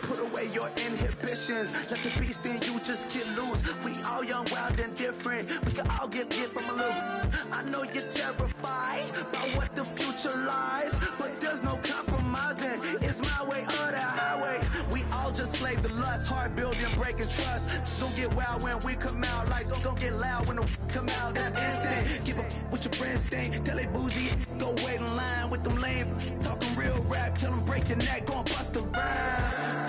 Put away your inhibitions. Let the beast in you just get loose. We all young, wild, and different. We can all get from a little. I know you're terrified by what the future lies, but there's no compromising. It's my way or the highway. We all just slave the lust, hard building, breaking trust. Don't get wild when we come out, like don't get loud when the come out. That's instant. Keep up with your friends thing. Tell they bougie, go wait in line with them lame. Talking real rap, tell them break your neck, go and bust a rhyme.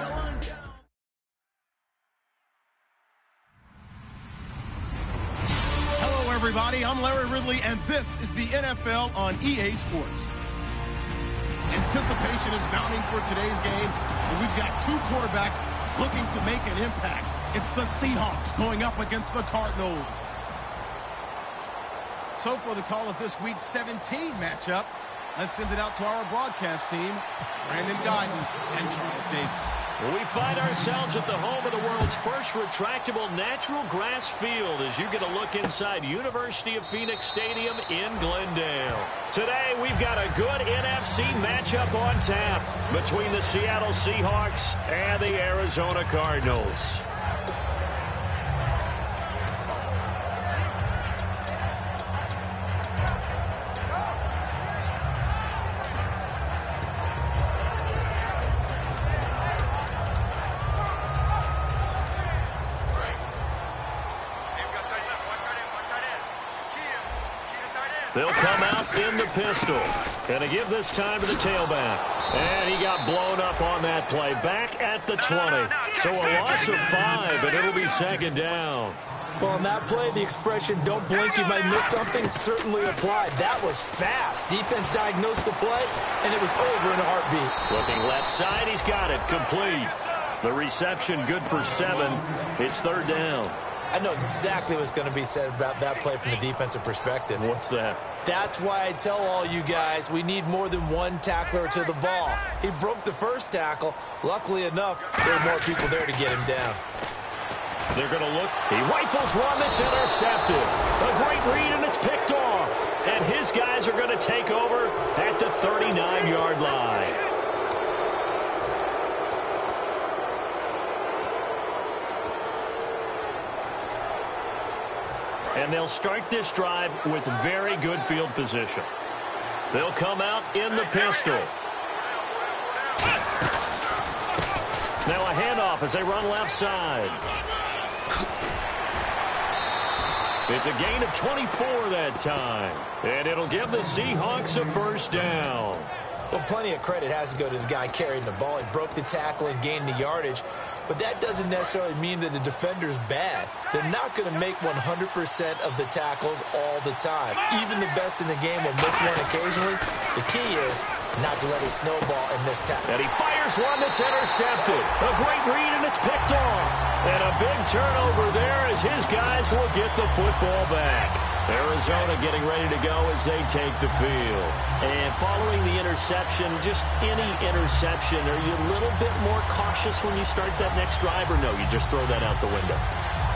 Hello, everybody. I'm Larry Ridley, and this is the NFL on EA Sports. Anticipation is mounting for today's game, and we've got two quarterbacks looking to make an impact. It's the Seahawks going up against the Cardinals. So for the call of this week's 17 matchup, let's send it out to our broadcast team, Brandon Guyton and Charles Davis. We find ourselves at the home of the world's first retractable natural grass field as you get a look inside University of Phoenix Stadium in Glendale. Today, we've got a good NFC matchup on tap between the Seattle Seahawks and the Arizona Cardinals. They'll come out in the pistol. Gonna give this time to the tailback. And he got blown up on that play. Back at the 20. So a loss of 5, and it'll be second down. Well, on that play, the expression, don't blink, you might miss something, certainly applied. That was fast. Defense diagnosed the play, and it was over in a heartbeat. Looking left side, he's got it. Complete. The reception good for 7. It's third down. I know exactly what's going to be said about that play from the defensive perspective. What's that? That's why I tell all you guys we need more than one tackler to the ball. He broke the first tackle. Luckily enough, there were more people there to get him down. They're going to look. He rifles one that's intercepted. A great read, and it's picked off. And his guys are going to take over at the 39-yard line. And they'll start this drive with very good field position. They'll come out in the pistol. Now a handoff as they run left side. It's a gain of 24 that time. And it'll give the Seahawks a first down. Well, plenty of credit has to go to the guy carrying the ball. He broke the tackle and gained the yardage. But that doesn't necessarily mean that the defender's bad. They're not going to make 100% of the tackles all the time. Even the best in the game will miss one occasionally. The key is not to let it snowball and miss tackle. And he fires one that's intercepted. A great read, and it's picked off. And a big turnover there as his guys will get the football back. Arizona getting ready to go as they take the field. And following the interception, just any interception, are you a little bit more cautious when you start that next drive, or no, you just throw that out the window?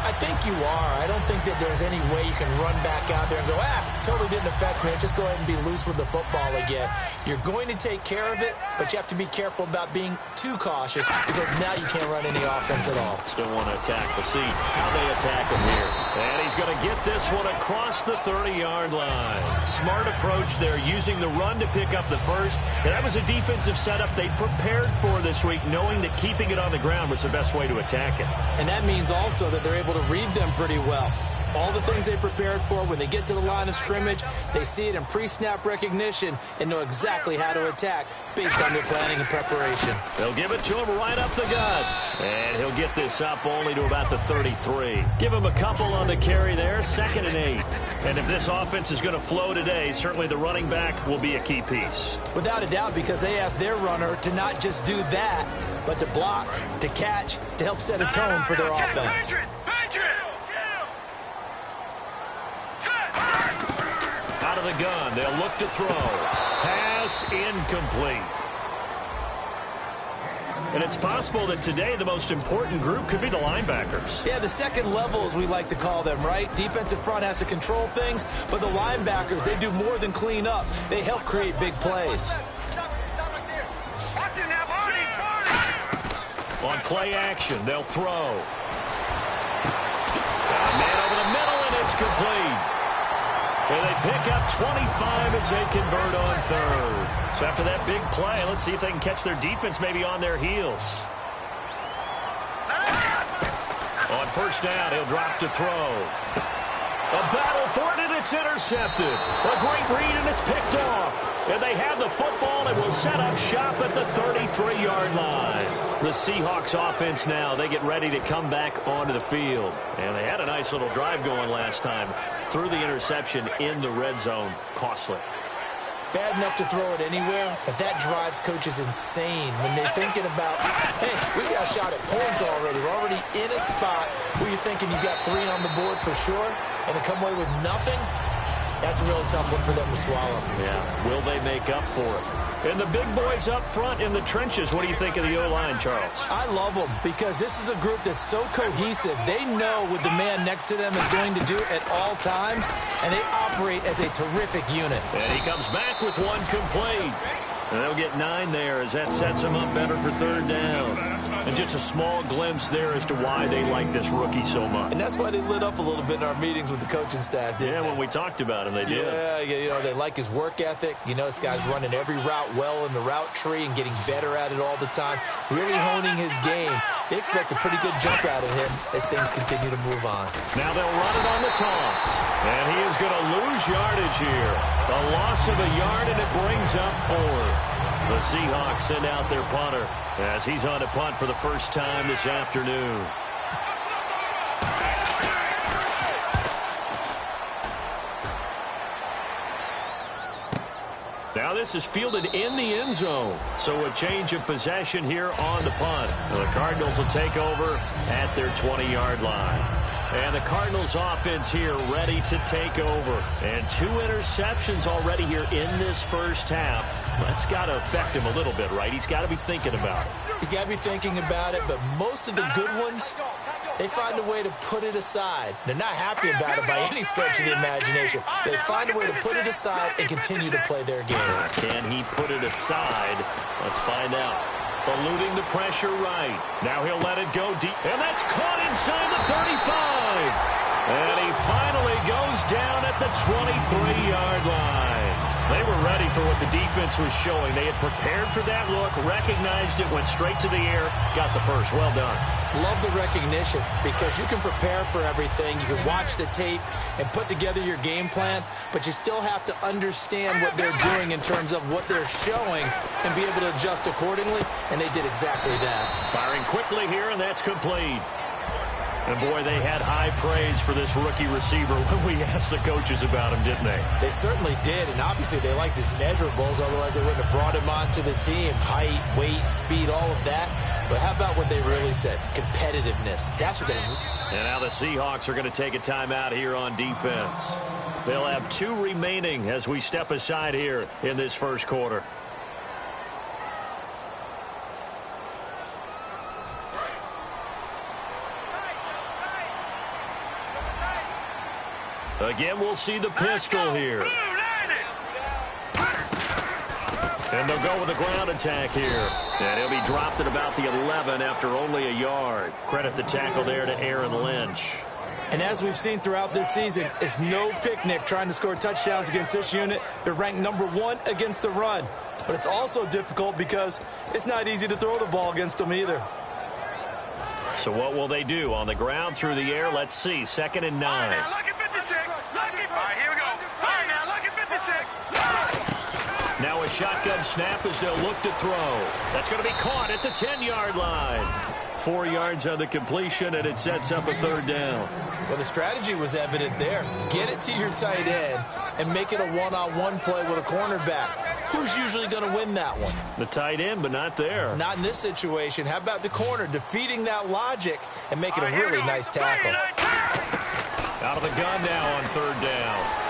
I think you are. I don't think that there's any way you can run back out there and go, totally didn't affect me. Let's just go ahead and be loose with the football again. You're going to take care of it, but you have to be careful about being too cautious because now you can't run any offense at all. Still want to attack. We'll see how they attack him here. And he's going to get this one across the 30-yard line. Smart approach there, using the run to pick up the first. And that was a defensive setup they prepared for this week, knowing that keeping it on the ground was the best way to attack it. And that means also that they're able to read them pretty well. All the things they prepared for, when they get to the line of scrimmage, they see it in pre-snap recognition and know exactly how to attack based on their planning and preparation. They'll give it to him right up the gut. And he'll get this up only to about the 33. Give him a couple on the carry there, 2nd and 8. And if this offense is going to flow today, certainly the running back will be a key piece. Without a doubt, because they asked their runner to not just do that, but to block, to catch, to help set a tone for their offense. Out of the gun, they'll look to throw. Pass incomplete. And it's possible that today the most important group could be the linebackers. Yeah, the second level, as we like to call them, right? Defensive front has to control things, but the linebackers, they do more than clean up. They help create big plays. On play action, they'll throw. Man over the middle, and it's complete. And they pick up 25 as they convert on third. So after that big play, let's see if they can catch their defense maybe on their heels. On first down, he'll drop to throw. A battle for it, and it's intercepted. A great read, and it's picked off. And they have the football and will set up shop at the 33-yard line. The Seahawks offense now, they get ready to come back onto the field. And they had a nice little drive going last time. Threw the interception in the red zone. Costly. Bad enough to throw it anywhere, but that drives coaches insane when they're thinking about, hey, we got a shot at points already. We're already in a spot where you're thinking you got 3 on the board for sure, and to come away with nothing, that's a really tough one for them to swallow. Yeah, will they make up for it? And the big boys up front in the trenches, what do you think of the O-line, Charles? I love them because this is a group that's so cohesive. They know what the man next to them is going to do at all times, and they operate as a terrific unit. And he comes back with one complete. And they'll get 9 there as that sets them up better for third down. And just a small glimpse there as to why they like this rookie so much. And that's why they lit up a little bit in our meetings with the coaching staff, didn't they? When we talked about him, they did. Yeah, you know, they like his work ethic. You know, this guy's running every route well in the route tree and getting better at it all the time, really honing his game. They expect a pretty good jump out of him as things continue to move on. Now they'll run it on the toss. And he is going to lose yardage here. A loss of a yard, and it brings up 4. The Seahawks send out their punter as he's on to punt for the first time this afternoon. Now this is fielded in the end zone. So a change of possession here on the punt. The Cardinals will take over at their 20-yard line. And the Cardinals offense here ready to take over. And 2 interceptions already here in this first half. That's got to affect him a little bit, right? He's got to be thinking about it. He's got to be thinking about it, but most of the good ones, they find a way to put it aside. They're not happy about it by any stretch of the imagination. They find a way to put it aside and continue to play their game. Can he put it aside? Let's find out. Eluding the pressure right. Now he'll let it go deep. And that's caught inside the 35. And he finally goes down at the 23-yard line. They were ready for what the defense was showing. They had prepared for that look, recognized it, went straight to the air, got the first. Well done. Love the recognition because you can prepare for everything. You can watch the tape and put together your game plan, but you still have to understand what they're doing in terms of what they're showing and be able to adjust accordingly, and they did exactly that. Firing quickly here, and that's complete. And, boy, they had high praise for this rookie receiver when we asked the coaches about him, didn't they? They certainly did, and obviously they liked his measurables, otherwise they wouldn't have brought him onto the team. Height, weight, speed, all of that. But how about what they really said? Competitiveness. That's what they... And now the Seahawks are going to take a timeout here on defense. They'll have 2 remaining as we step aside here in this first quarter. Again, we'll see the pistol here. And they'll go with a ground attack here. And he'll be dropped at about the 11 after only a yard. Credit the tackle there to Aaron Lynch. And as we've seen throughout this season, it's no picnic trying to score touchdowns against this unit. They're ranked #1 against the run. But it's also difficult because it's not easy to throw the ball against them either. So what will they do? On the ground, through the air, let's see. 2nd and 9. Now a shotgun snap as they'll look to throw. That's going to be caught at the 10-yard line. 4 yards on the completion, and it sets up a 3rd down. Well, the strategy was evident there. Get it to your tight end and make it a one-on-one play with a cornerback. Who's usually going to win that one? The tight end, but not there. Not in this situation. How about the corner defeating that logic and making a really nice tackle? Out of the gun now on 3rd down.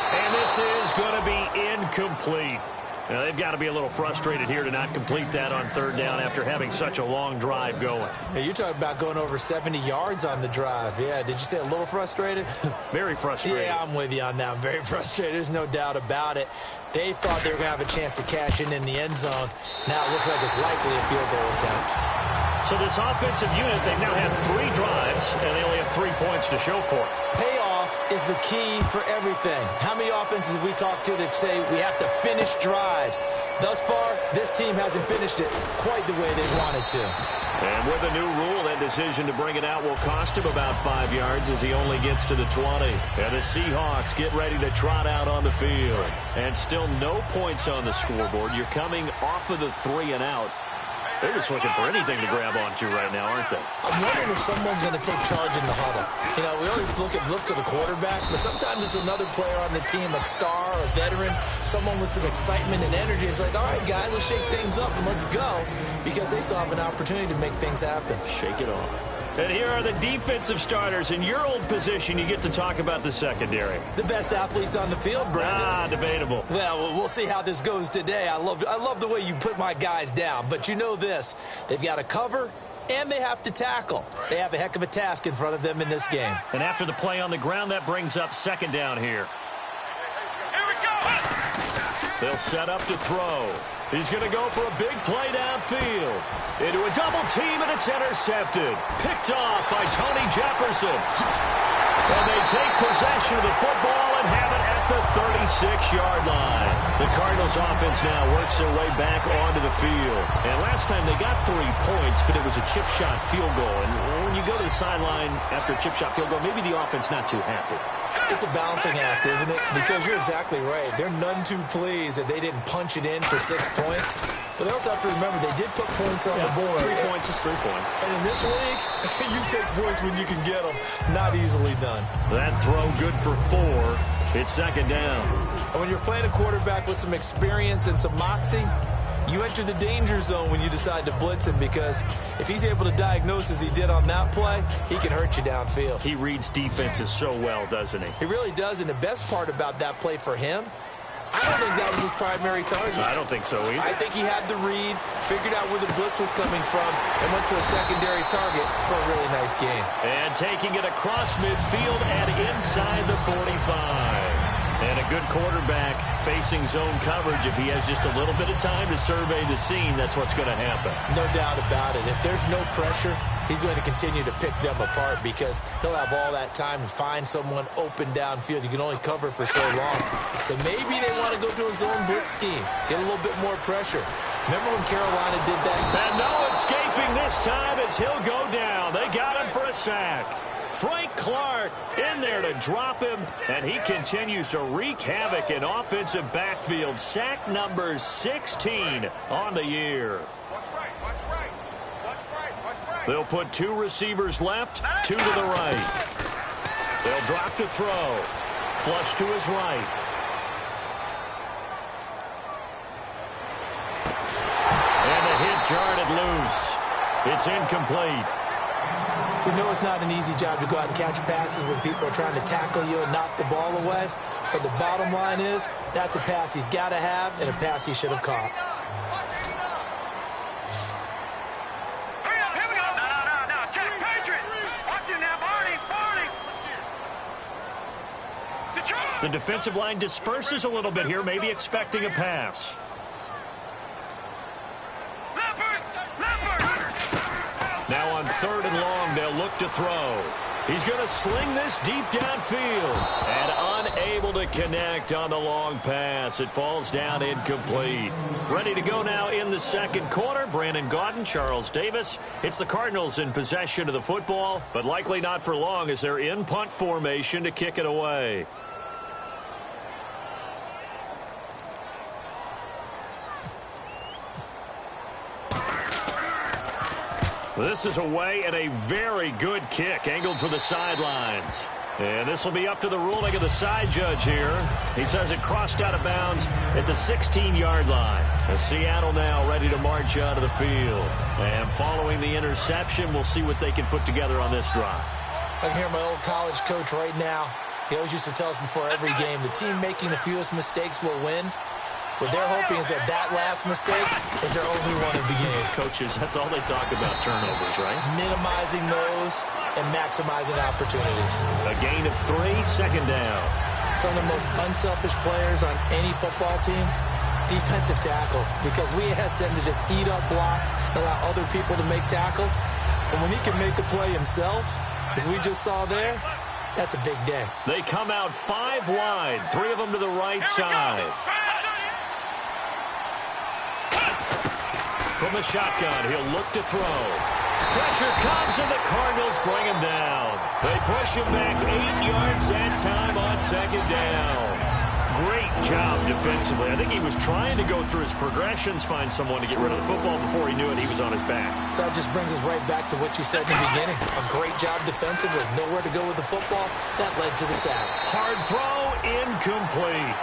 And this is going to be incomplete. Now, they've got to be a little frustrated here to not complete that on 3rd down after having such a long drive going. Hey, you're talking about going over 70 yards on the drive. Yeah, did you say a little frustrated? Very frustrated. Yeah, I'm with you on that. I'm very frustrated. There's no doubt about it. They thought they were going to have a chance to cash in the end zone. Now it looks like it's likely a field goal attempt. So this offensive unit, they've now had 3 drives, and they only have 3 points to show for it. Payoff is the key for everything. How many offenses have we talked to that say we have to finish drives? Thus far, this team hasn't finished it quite the way they wanted to. And with a new rule, that decision to bring it out will cost him about 5 yards as he only gets to the 20. And the Seahawks get ready to trot out on the field. And still no points on the scoreboard. You're coming off of the 3 and out. They're just looking for anything to grab onto right now, aren't they? I'm wondering if someone's going to take charge in the huddle. You know, we always look to the quarterback, but sometimes it's another player on the team, a star, a veteran, someone with some excitement and energy. It's like, all right, guys, let's shake things up and let's go, because they still have an opportunity to make things happen. Shake it off. And here are the defensive starters. In your old position, you get to talk about the secondary. The best athletes on the field, Brandon. Debatable. Well, we'll see how this goes today. I love the way you put my guys down. But you know this. They've got to cover, and they have to tackle. They have a heck of a task in front of them in this game. And after the play on the ground, that brings up 2nd down here. Here we go. They'll set up to throw. He's going to go for a big play downfield. Into a double team, and it's intercepted. Picked off by Tony Jefferson. And they take possession of the football and have it at the 36-yard line. The Cardinals offense now works their way back onto the field. And last time they got 3 points, but it was a chip shot field goal. And when you go to the sideline after a chip shot field goal, maybe the offense not too happy. It's a balancing act, isn't it? Because you're exactly right. They're none too pleased that they didn't punch it in for 6 points. But they also have to remember they did put points on the board. 3 points is 3 points. And in this league, you take points when you can get them. Not easily done. That throw good for 4. It's 2nd down. And when you're playing a quarterback with some experience and some moxie, you enter the danger zone when you decide to blitz him, because if he's able to diagnose as he did on that play, he can hurt you downfield. He reads defenses so well, doesn't he? He really does, and the best part about that play for him, I don't think that was his primary target. I don't think so either. I think he had the read, figured out where the blitz was coming from, and went to a secondary target for a really nice game. And taking it across midfield and inside the 45. And a good quarterback facing zone coverage. If he has just a little bit of time to survey the scene, that's what's going to happen. No doubt about it. If there's no pressure, he's going to continue to pick them apart, because he'll have all that time to find someone open downfield. You can only cover for so long. So maybe they want to go to a zone blitz scheme, get a little bit more pressure. Remember when Carolina did that? And no escaping this time as he'll go down. They got him for a sack. Frank Clark in there to drop him, and he continues to wreak havoc in offensive backfield. Sack number 16 on the year. They'll put 2 receivers left, 2 to the right. They'll drop to throw. Flush to his right. And the hit jarred it loose. It's incomplete. We know it's not an easy job to go out and catch passes when people are trying to tackle you and knock the ball away. But the bottom line is, that's a pass he's got to have and a pass he should have caught. Here we go. No. Check, Patriot. Watch it now, Barney. The defensive line disperses a little bit here, maybe expecting a pass. Now on 3rd and long, they'll look to throw. He's going to sling this deep downfield. And unable to connect on the long pass. It falls down incomplete. Ready to go now in the 2nd quarter. Brandon Gaudin, Charles Davis. It's the Cardinals in possession of the football, but likely not for long as they're in punt formation to kick it away. This is away, and a very good kick angled for the sidelines. And this will be up to the ruling of the side judge here. He says it crossed out of bounds at the 16-yard line. As Seattle now ready to march out of the field. And following the interception, we'll see what they can put together on this drive. I can hear my old college coach right now. He always used to tell us before every game, the team making the fewest mistakes will win. What they're hoping is that last mistake is their only one of the game. Coaches, that's all they talk about, turnovers, right? Minimizing those and maximizing opportunities. A gain of 3, 2nd down. Some of the most unselfish players on any football team defensive tackles, because we ask them to just eat up blocks and allow other people to make tackles. But when he can make the play himself, as we just saw there, that's a big day. They come out 5 wide, 3 of them to the right side. From the shotgun, he'll look to throw. Pressure comes, and the Cardinals bring him down. They push him back 8 yards that time on 2nd down. Great job defensively. I think he was trying to go through his progressions, find someone to get rid of the football. Before he knew it, he was on his back. So that just brings us right back to what you said in the beginning. A great job defensively. Nowhere to go with the football. That led to the sack. Hard throw, incomplete.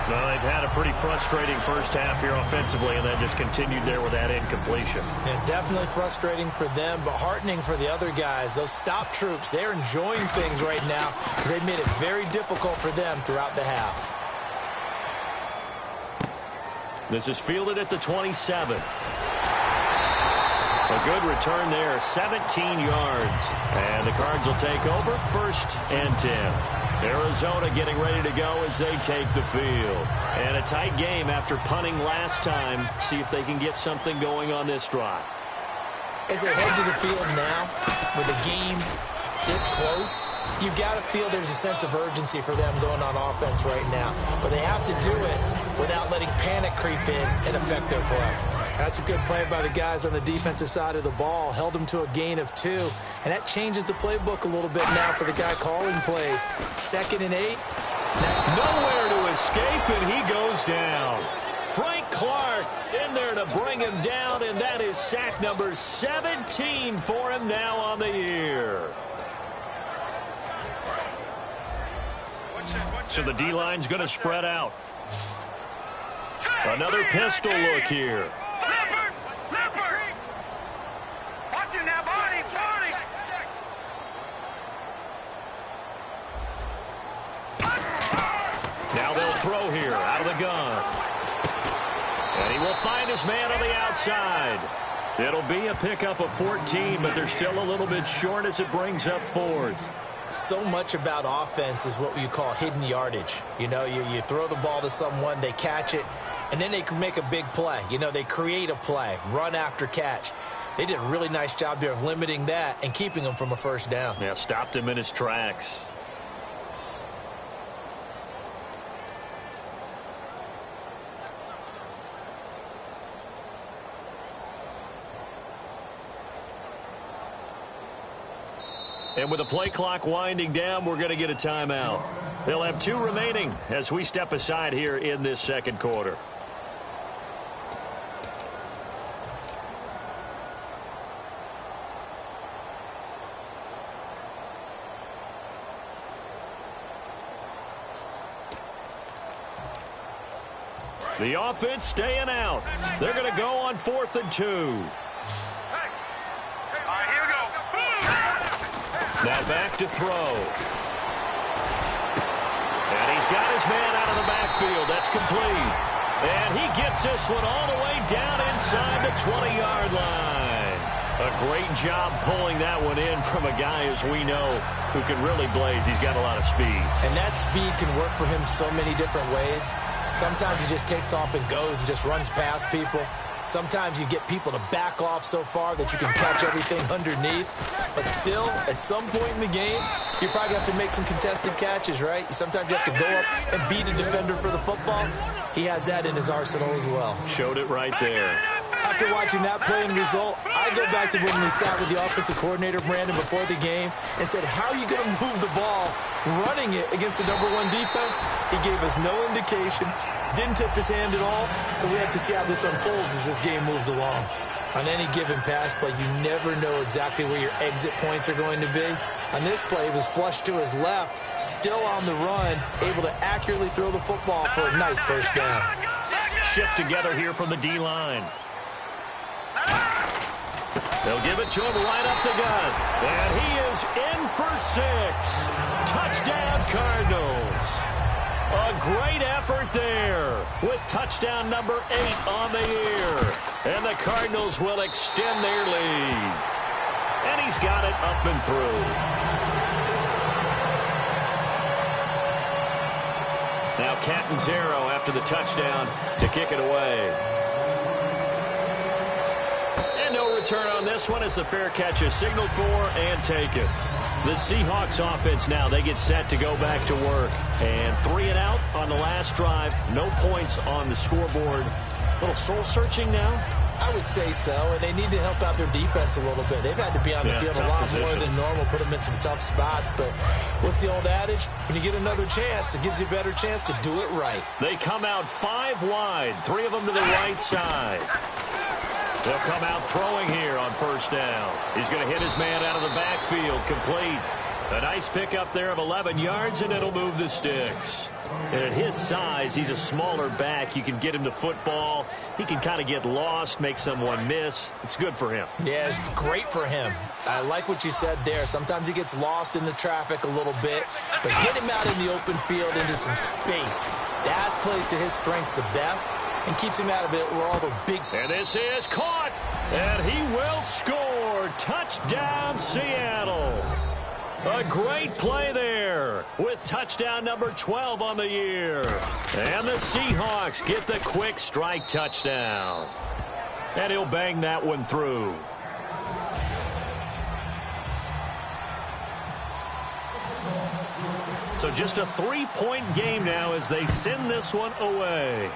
Well, they've had a pretty frustrating first half here offensively, and then just continued there with that incompletion. Yeah, definitely frustrating for them, but heartening for the other guys. Those stop troops, they're enjoying things right now. They've made it very difficult for them throughout the half. This is fielded at the 27. A good return there, 17 yards. And the Cards will take over, 1st and 10. Arizona getting ready to go as they take the field. And a tight game after punting last time. See if they can get something going on this drive. As they head to the field now, with the game this close, you've got to feel there's a sense of urgency for them going on offense right now. But they have to do it without letting panic creep in and affect their play. That's a good play by the guys on the defensive side of the ball. Held them to a gain of 2. And that changes the playbook a little bit now for the guy calling plays. 2nd and 8. Nowhere to escape, and he goes down. Frank Clark in there to bring him down, and that is sack number 17 for him now on the year. So the D-line's going to spread out. Another pistol look here. Watch it now, body. Now they'll throw here out of the gun. And he will find his man on the outside. It'll be a pickup of 14, but they're still a little bit short as it brings up 4th. So much about offense is what you call hidden yardage. You know, you throw the ball to someone, they catch it, and then they can make a big play. You know, they create a play, run after catch. They did a really nice job there of limiting that and keeping him from a 1st down. Yeah, stopped him in his tracks. And with the play clock winding down, we're going to get a timeout. They'll have 2 remaining as we step aside here in this 2nd quarter. The offense staying out. They're going to go on 4th and 2. Now back to throw. And he's got his man out of the backfield. That's complete. And he gets this one all the way down inside the 20-yard line. A great job pulling that one in from a guy, as we know, who can really blaze. He's got a lot of speed. And that speed can work for him so many different ways. Sometimes he just takes off and goes and just runs past people. Sometimes you get people to back off so far that you can catch everything underneath. But still, at some point in the game, you probably have to make some contested catches, right? Sometimes you have to go up and beat a defender for the football. He has that in his arsenal as well. Showed it right there. After watching that play and result, I go back to when we sat with the offensive coordinator, Brandon, before the game and said, how are you going to move the ball running it against the #1 defense? He gave us no indication, didn't tip his hand at all, so we have to see how this unfolds as this game moves along. On any given pass play, you never know exactly where your exit points are going to be. On this play, he was flushed to his left, still on the run, able to accurately throw the football for a nice 1st down. Shift together here from the D-line. They'll give it to him right up the gut. And he is in for 6. Touchdown, Cardinals. A great effort there with touchdown number 8 on the year. And the Cardinals will extend their lead. And he's got it up and through. Now JARNTZJR after the touchdown to kick it away. And no return on this one as the fair catch is signaled for and taken. The Seahawks offense now, they get set to go back to work. And 3 and out on the last drive. No points on the scoreboard. A little soul-searching now? I would say so, and they need to help out their defense a little bit. They've had to be on the field a lot more than normal, put them in some tough spots. But what's the old adage? When you get another chance, it gives you a better chance to do it right. They come out 5 wide, 3 of them to the right side. They'll come out throwing here on first down. He's going to hit his man out of the backfield, complete. A nice pickup there of 11 yards, and it'll move the sticks. And at his size, he's a smaller back. You can get him to football. He can kind of get lost, make someone miss. It's good for him. Yeah, it's great for him. I like what you said there. Sometimes he gets lost in the traffic a little bit, but get him out in the open field into some space. That plays to his strengths the best and keeps him out of it where all the big... And this is caught, and he will score. Touchdown, Seattle. A great play there with touchdown number 12 on the year. And the Seahawks get the quick strike touchdown. And he'll bang that one through. So just a 3-point game now as they send this one away.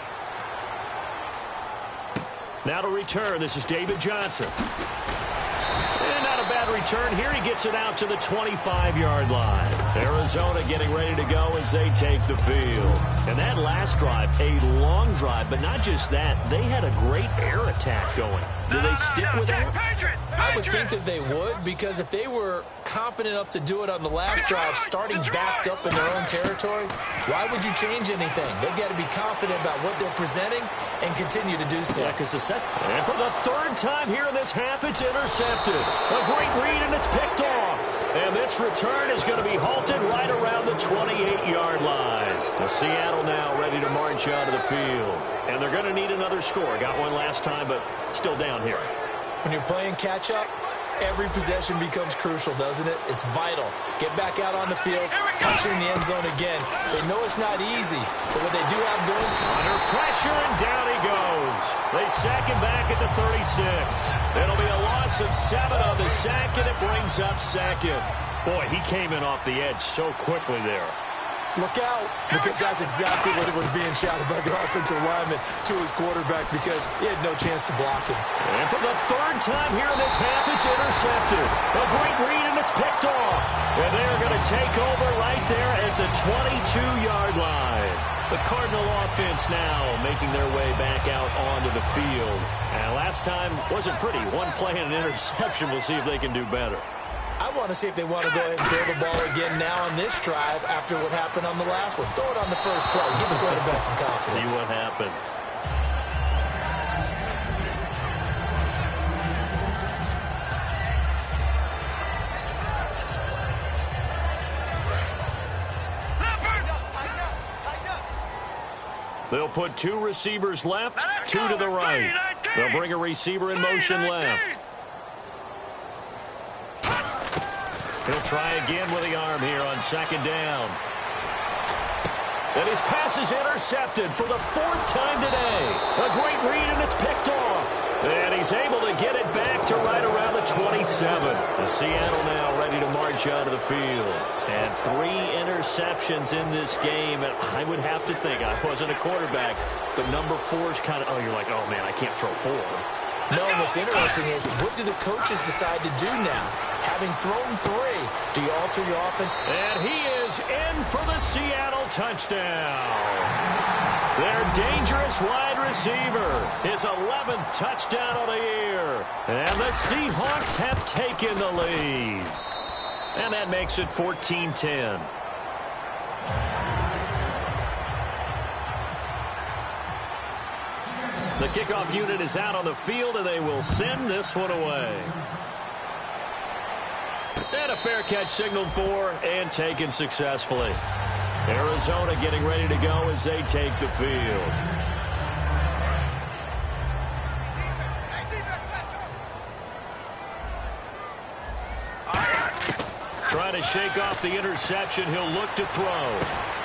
Now to return, this is David Johnson. And not a bad return here. He gets it out to the 25-yard line. Arizona getting ready to go as they take the field. And that last drive, a long drive, but not just that. They had a great air attack going. Do they stick with that? I would think that they would, because if they were confident enough to do it on the last drive, starting backed up in their own territory, why would you change anything? They've got to be confident about what they're presenting and continue to do so. Yeah, because and for the 3rd time here in this half, it's intercepted. A great read, and it's picked off. And this return is going to be halted right around the 28-yard line. The Seattle now ready to march out of the field. And they're going to need another score. Got one last time, but still down here. When you're playing catch-up, every possession becomes crucial, doesn't it? It's vital. Get back out on the field, punch in the end zone again. They know it's not easy, but what they do have going... Under pressure, and down he goes. They sack him back at the 36. It'll be a loss of 7 on the sack, and it brings up 2nd. Boy, he came in off the edge so quickly there. Look out, because that's exactly what it was being shouted by the offensive lineman to his quarterback, because he had no chance to block him. And for the 3rd time here in this half, it's intercepted. A great read, and it's picked off. And they're going to take over right there at the 22-yard line. The Cardinal offense now making their way back out onto the field. And last time wasn't pretty. One play and an interception. We'll see if they can do better. I want to see if they want to go ahead and throw the ball again now on this drive after what happened on the last one. Throw it on the first play. Give the quarterback some confidence. See what happens. They'll put 2 receivers left, 2 to the right. They'll bring a receiver in motion left. He'll try again with the arm here on 2nd down. And his pass is intercepted for the 4th time today. A great read, and it's picked off. And he's able to get it back to right around the 27. The Seattle now ready to march out of the field. And 3 interceptions in this game. And I would have to think, I wasn't a quarterback, but number 4 is kind of, you're like, oh, man, I can't throw 4. No, what's interesting is, what do the coaches decide to do now? Having thrown 3, do you alter your offense? And he is in for the Seattle touchdown. Their dangerous wide receiver. His 11th touchdown of the year. And the Seahawks have taken the lead. And that makes it 14-10. The kickoff unit is out on the field, and they will send this one away. And a fair catch signaled for and taken successfully. Arizona getting ready to go as they take the field. Trying to shake off the interception. He'll look to throw.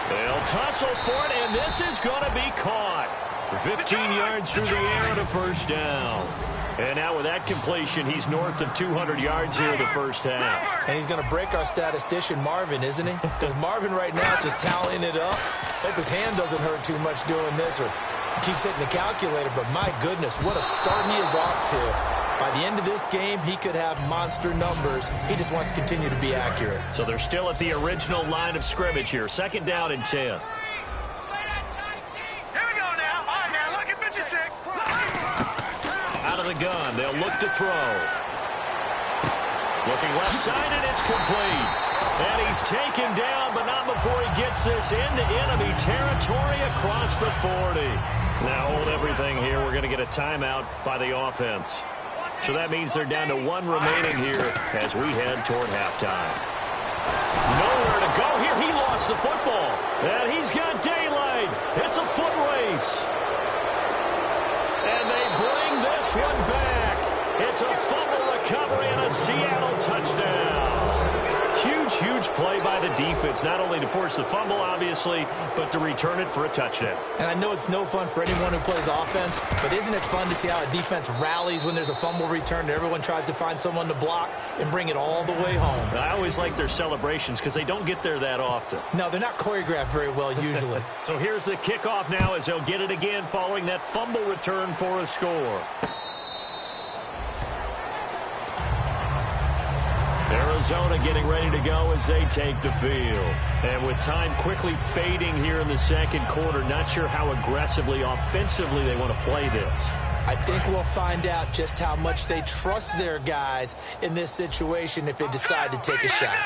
They'll tussle for it, and this is going to be caught. 15 yards through the air and a first down. And now with that completion, he's north of 200 yards here in the first half. And he's going to break our statistician, Marvin, isn't he? Because Marvin right now is just tallying it up. Hope his hand doesn't hurt too much doing this, or keeps hitting the calculator. But my goodness, what a start he is off to. By the end of this game, he could have monster numbers. He just wants to continue to be accurate. So they're still at the original line of scrimmage here. 2nd down and 10. Out of the gun, they'll look to throw. Looking left side, and it's complete. And he's taken down, but not before he gets this into enemy territory across the 40. Now hold everything here. We're going to get a timeout by the offense. So that means they're down to 1 remaining here as we head toward halftime. Nowhere to go here. He lost the football. And he's got daylight. It's a foot race. And they bring this one back. It's a fumble recovery and a Seattle touchdown. Huge play by the defense, not only to force the fumble, obviously, but to return it for a touchdown. And I know it's no fun for anyone who plays offense, but isn't it fun to see how a defense rallies when there's a fumble return and everyone tries to find someone to block and bring it all the way home? I always like their celebrations because they don't get there that often. No, they're not choreographed very well usually. So here's the kickoff now as they'll get it again following that fumble return for a score. Arizona getting ready to go as they take the field. And with time quickly fading here in the 2nd quarter, not sure how aggressively, offensively they want to play this. I think we'll find out just how much they trust their guys in this situation if they decide to take a shot.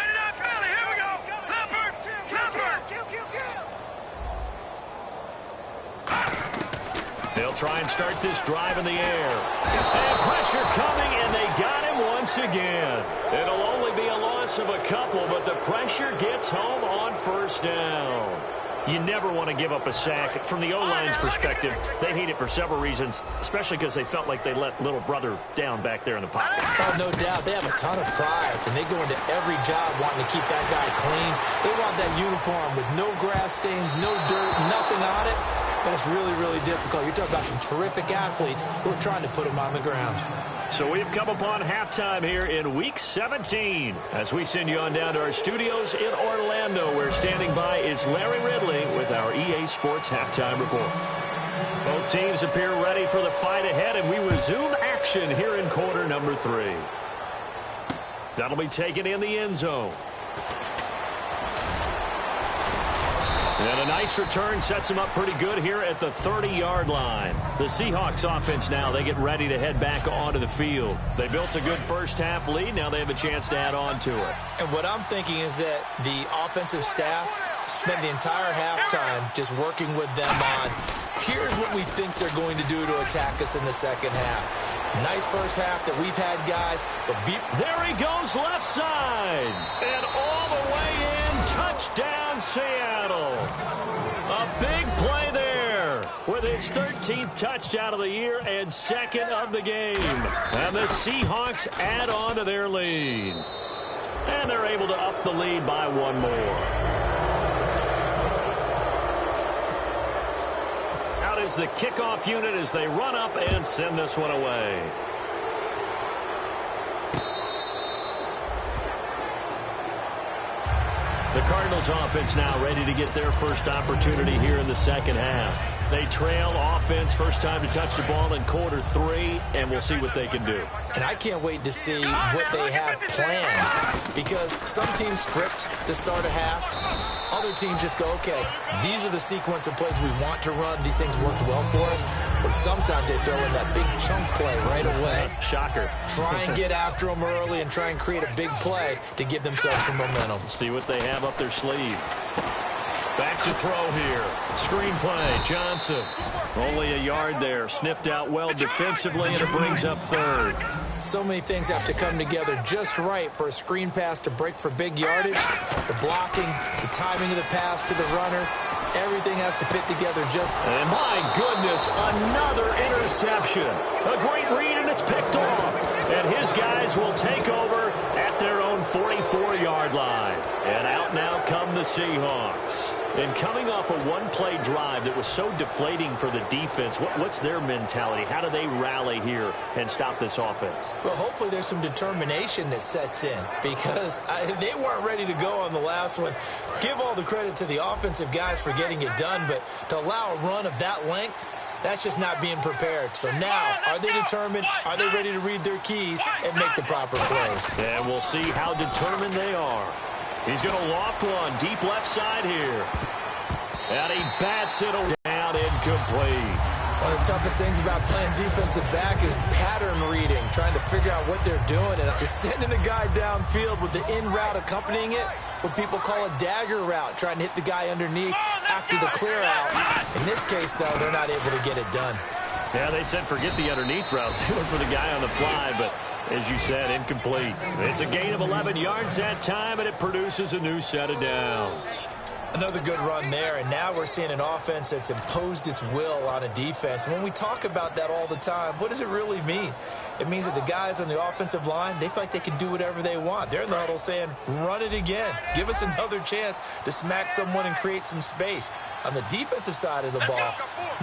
They'll try and start this drive in the air. And pressure coming, and they got him once again. It'll only be a loss of a couple, but the pressure gets home on 1st down. You never want to give up a sack. From the O-line's perspective, they hate it for several reasons, especially because they felt like they let little brother down back there in the pocket. Oh, no doubt. They have a ton of pride, and they go into every job wanting to keep that guy clean. They want that uniform with no grass stains, no dirt, nothing on it. But it's really difficult. You're talking about some terrific athletes who are trying to put them on the ground. So we've come upon halftime here in Week 17 as we send you on down to our studios in Orlando, where standing by is Larry Ridley with our EA Sports Halftime Report. Both teams appear ready for the fight ahead, and we resume action here in quarter number 3. That'll be taken in the end zone. And a nice return sets them up pretty good here at the 30-yard line. The Seahawks offense now, they get ready to head back onto the field. They built a good first half lead. Now they have a chance to add on to it. And what I'm thinking is that the offensive staff spent the entire halftime just working with them on, here's what we think they're going to do to attack us in the 2nd half. Nice first half that we've had, guys. But there he goes left side. And all the way in, touchdown Seattle. A big play there with his 13th touchdown of the year and 2nd of the game. And the Seahawks add on to their lead. And they're able to up the lead by 1 more. Out is the kickoff unit as they run up and send this one away. The Cardinals offense now ready to get their first opportunity here in the 2nd half. They trail offense, first time to touch the ball in quarter 3, and we'll see what they can do. And I can't wait to see what they have planned, because some teams script to start a half. Other teams just go, okay, these are the sequence of plays we want to run. These things worked well for us. But sometimes they throw in that big chunk play right away. Shocker. Try and get after them early and try and create a big play to give themselves some momentum. See what they have up their sleeve. Back to throw here. Screen play. Johnson. Only a yard there. Sniffed out well defensively, and it brings up 3rd. So many things have to come together just right for a screen pass to break for big yardage. The blocking, the timing of the pass to the runner, everything has to fit together just. And my goodness, another interception. A great read, and it's picked off. And his guys will take over at their own 44-yard line. And out now come the Seahawks. And coming off a one-play drive that was so deflating for the defense, what's their mentality? How do they rally here and stop this offense? Well, hopefully there's some determination that sets in because they weren't ready to go on the last one. Give all the credit to the offensive guys for getting it done, but to allow a run of that length, that's just not being prepared. So now, are they determined? Are they ready to read their keys and make the proper plays? And we'll see how determined they are. He's going to loft one deep left side here. And he bats it down, incomplete. One of the toughest things about playing defensive back is pattern reading, trying to figure out what they're doing, and just sending a guy downfield with the in route accompanying it, what people call a dagger route, trying to hit the guy underneath after the clear out. In this case, though, they're not able to get it done. Yeah, they said forget the underneath route. They went for the guy on the fly, but as you said, incomplete. It's a gain of 11 yards that time, and it produces a new set of downs. Another good run there, and now we're seeing an offense that's imposed its will on a defense. And when we talk about that all the time, what does it really mean? It means that the guys on the offensive line, they feel like they can do whatever they want. They're in the huddle saying, run it again. Give us another chance to smack someone and create some space. On the defensive side of the ball,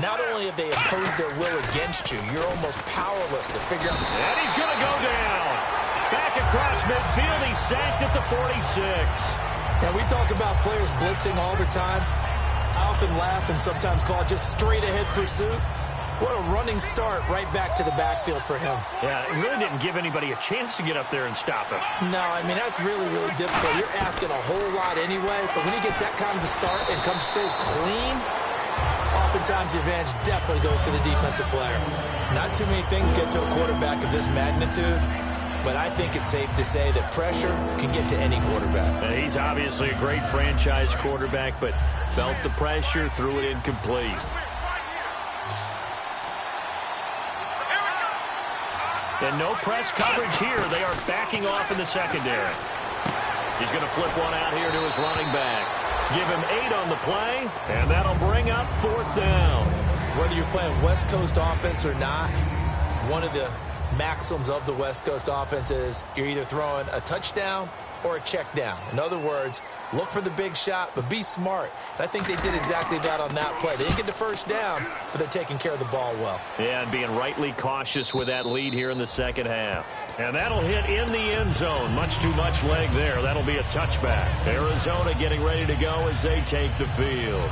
not only have they imposed their will against you, you're almost powerless to figure out. And he's going to go down. Back across midfield, he's sacked at the 46. Now, we talk about players blitzing all the time. I often laugh and sometimes call it just straight-ahead pursuit. What a running start right back to the backfield for him. Yeah, it really didn't give anybody a chance to get up there and stop him. No, I mean, that's really, really difficult. You're asking a whole lot anyway, but when he gets that kind of a start and comes through clean, oftentimes the advantage definitely goes to the defensive player. Not too many things get to a quarterback of this magnitude, but I think it's safe to say that pressure can get to any quarterback. He's obviously a great franchise quarterback, but felt the pressure, threw it incomplete. And no press coverage here. They are backing off in the secondary. He's going to flip one out here to his running back. Give him 8 on the play, and that'll bring up 4th down. Whether you're playing West Coast offense or not, one of the maxims of the West Coast offense is you're either throwing a touchdown or a check down. In other words, look for the big shot, but be smart. And I think they did exactly that on that play. They didn't get the first down, but they're taking care of the ball well. Yeah, and being rightly cautious with that lead here in the second half. And that'll hit in the end zone. Much too much leg there. That'll be a touchback. Arizona getting ready to go as they take the field.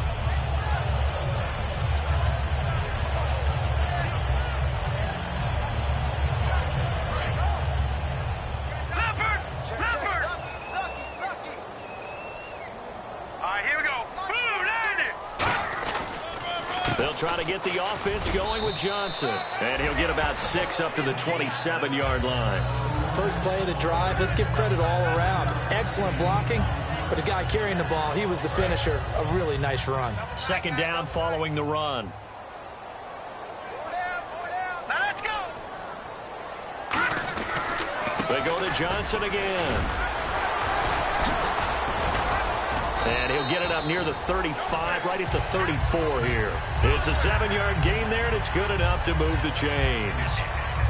They'll try to get the offense going with Johnson. And he'll get about 6 up to the 27-yard line. First play of the drive, let's give credit all around. Excellent blocking, but the guy carrying the ball, he was the finisher. A really nice run. 2nd down following the run. Now let's go. They go to Johnson again. And he'll get it up near the 35, right at the 34 here. It's a 7-yard gain there, and it's good enough to move the chains.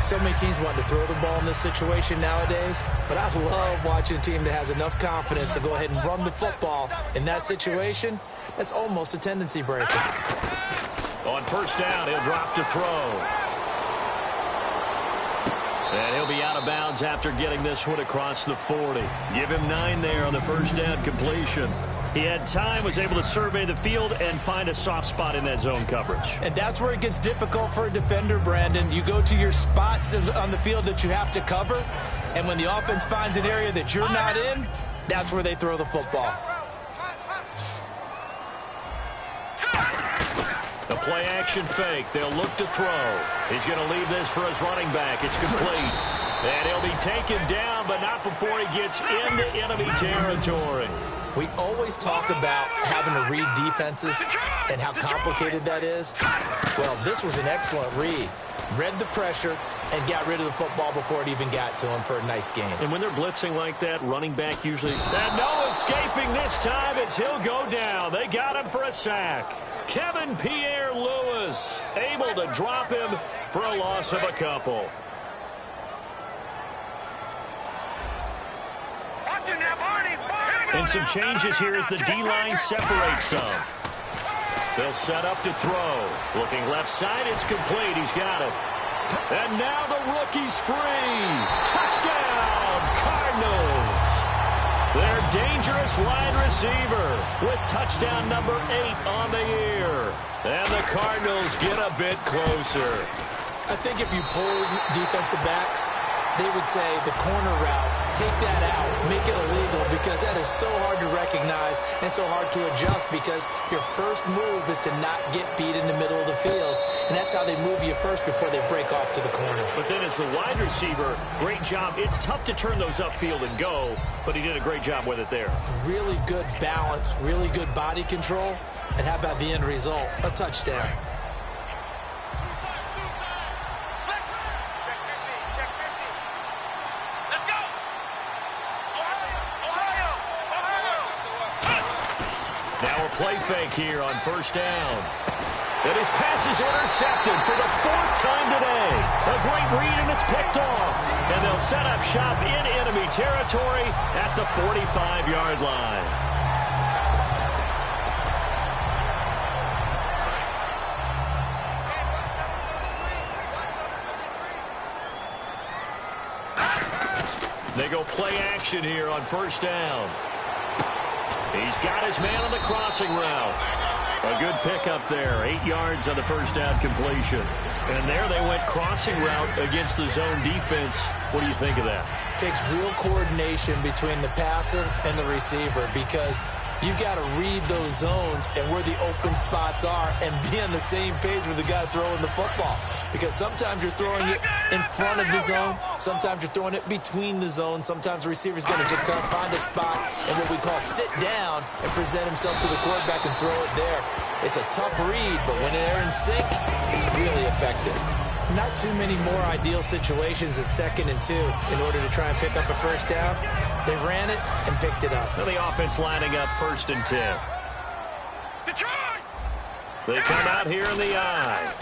So many teams want to throw the ball in this situation nowadays, but I love watching a team that has enough confidence to go ahead and run the football. In that situation, that's almost a tendency breaker. On 1st down, he'll drop to throw. And he'll be out of bounds after getting this one across the 40. Give him 9 there on the 1st down completion. He had time, was able to survey the field and find a soft spot in that zone coverage. And that's where it gets difficult for a defender, Brandon. You go to your spots on the field that you have to cover, and when the offense finds an area that you're not in, that's where they throw the football. The play action fake. They'll look to throw. He's going to leave this for his running back. It's complete. And he'll be taken down, but not before he gets into enemy territory. We always talk about having to read defenses and how complicated that is. Well, this was an excellent read. Read the pressure and got rid of the football before it even got to him for a nice gain. And when they're blitzing like that, running back usually... And no escaping this time as he'll go down. They got him for a sack. Kevin Pierre-Louis able to drop him for a loss of a couple. Watch it now, Barney. Here we go. And some changes here as the D-line separates some. They'll set up to throw. Looking left side, it's complete. He's got it. And now the rookie's free. Touchdown, Cardinals. Their dangerous wide receiver with touchdown number 8 on the year. And the Cardinals get a bit closer. I think if you pulled defensive backs, they would say the corner route, take that out, make it illegal, because that is so hard to recognize and so hard to adjust, because your first move is to not get beat in the middle of the field, and that's how they move you first before they break off to the corner. But then as the wide receiver, great job. It's tough to turn those upfield and go, but he did a great job with it there. Really good balance, really good body control, and how about the end result? A touchdown. Now a play fake here on first down. And his pass is intercepted for the 4th time today. A great read, and it's picked off. And they'll set up shop in enemy territory at the 45-yard line. They go play action here on first down. He's got his man on the crossing route. A good pickup there. 8 yards on the first down completion. And there they went crossing route against the zone defense. What do you think of that? Takes real coordination between the passer and the receiver, because you've got to read those zones and where the open spots are and be on the same page with the guy throwing the football. Because sometimes you're throwing it in front of the zone. Sometimes you're throwing it between the zones. Sometimes the receiver's going to just kind of find a spot and what we call sit down and present himself to the quarterback and throw it there. It's a tough read, but when they're in sync, it's really effective. Not too many more ideal situations at 2nd and 2 in order to try and pick up a first down. They ran it and picked it up. Now the offense lining up 1st and 10. They come out here in the eye.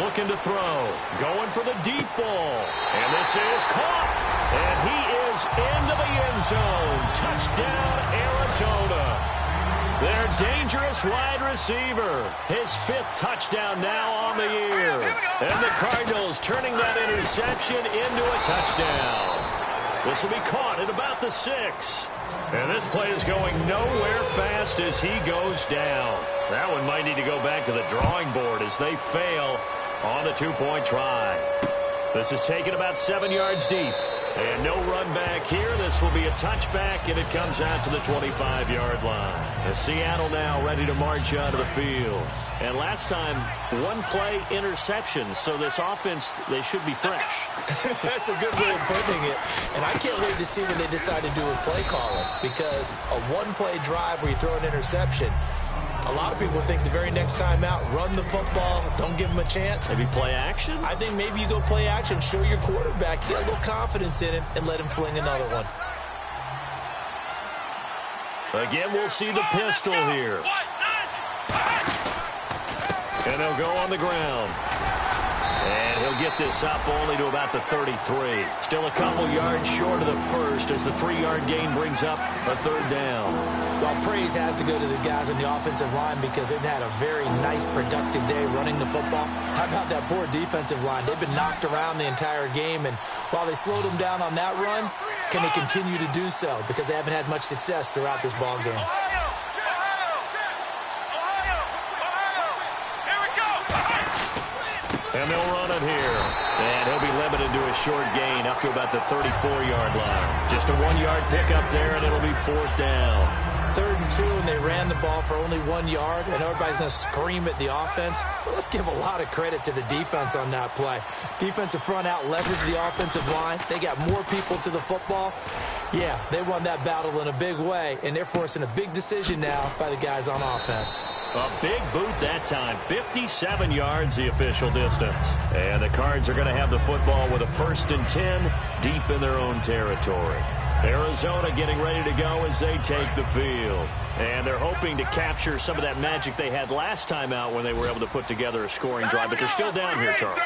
Looking to throw. Going for the deep ball. And this is caught. And he is into the end zone. Touchdown, Arizona. Their dangerous wide receiver. His 5th touchdown now on the year. And the Cardinals turning that interception into a touchdown. This will be caught at about the 6. And this play is going nowhere fast as he goes down. That one might need to go back to the drawing board as they fail on the 2-point try. This is taken about 7 yards deep. And no run back here. This will be a touchback, and it comes out to the 25-yard line. And Seattle now ready to march onto the field. And last time, 1 play interceptions. So this offense, they should be fresh. That's a good way of putting it. And I can't wait to see when they decide to do a play calling, because a 1-play drive where you throw an interception, a lot of people think the very next time out, run the football, don't give him a chance. Maybe play action? I think maybe you go play action, show your quarterback, get a little confidence in him, and let him fling another one. Again, we'll see the pistol here. And they'll go on the ground. And he'll get this up only to about the 33. Still a couple yards short of the first as the 3-yard gain brings up a 3rd down. Well, praise has to go to the guys on the offensive line, because they've had a very nice, productive day running the football. How about that poor defensive line? They've been knocked around the entire game, and while they slowed them down on that run, can they continue to do so? Because they haven't had much success throughout this ball game. And they'll run it here. And he'll be limited to a short gain up to about the 34-yard line. Just a 1-yard pickup there, and it'll be 4th down. 3rd and 2, and they ran the ball for only 1 yard, and everybody's going to scream at the offense. Well, let's give a lot of credit to the defense on that play. Defensive front out leveraged the offensive line. They got more people to the football. Yeah, they won that battle in a big way, and they're forcing a big decision now by the guys on offense. A big boot that time. 57 yards the official distance. And the Cards are going to have the football with a 1st and 10 deep in their own territory. Arizona getting ready to go as they take the field. And they're hoping to capture some of that magic they had last time out when they were able to put together a scoring drive. But they're still down here, Charles.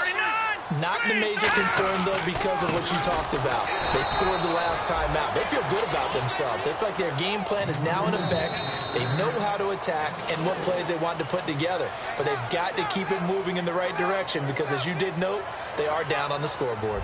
Not the major concern, though, because of what you talked about. They scored the last time out. They feel good about themselves. They feel like their game plan is now in effect. They know how to attack and what plays they want to put together. But they've got to keep it moving in the right direction because, as you did note, they are down on the scoreboard.